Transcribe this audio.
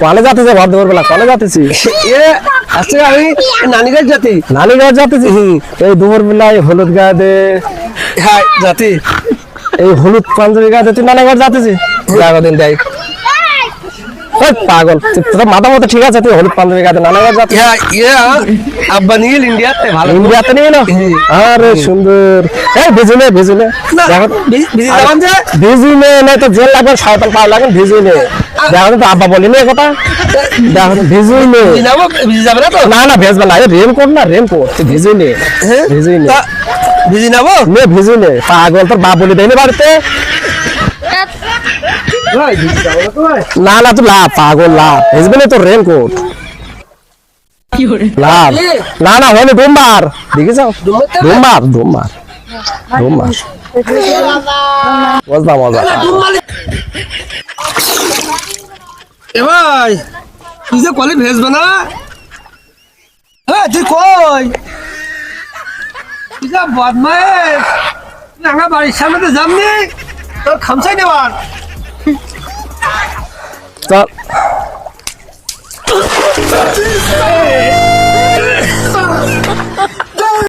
কলে যাতেছে ভর দুপুর বেলা কলে যাতেছি আজকে আমি নানিগাঁও জাতি নালিগঞ্জ যাতেছি এই দুপুর বেলায় হলুদ গায়ে দে হ্যাঁ জাতি এই হলুদ পাঞ্জাবি গায়ে দে তুই নালিগঞ্জ যাতেছি দিন দেয় পাগল তোর মাথা মতো ঠিক আছে তুই হলুদ পাঞ্জাবি গায়ে নালিগঞ্জ যাতে আব্বা নিয়ে ইন্ডিয়াতে ভালো ইন্ডিয়াতে নিয়ে এলো আরে সুন্দর এই ভিজুনে ভিজুনে ভিজুনে নাই তো জেল লাগবে সাঁওতাল পাওয়া লাগবে ভিজুনে দেখো তো আব্বা বলিনি কথা দেখো ভিজুনে যাবে না তো না না ভেজবে না রেন কোট না রেন কোট তুই ভিজুনে ভিজুনে ভিজি নাবো ভিজুনে পাগল তোর বাপ বলে দেয়নি বাড়িতে না না তুই লাভ পাগল লাভ ভিজবে না তোর রেন কোট লাভ না না হয়নি ডোমবার দেখে যাও ডোমবার ডোমবার ডোমবার মজা মজা এ ভাই তুই যে কলে ভেজবে না হ্যাঁ তুই কই তুই যা বদমাইশ তুই আমার বাড়ির সামনে তো যাবনি তোর খামচাই নেবার চল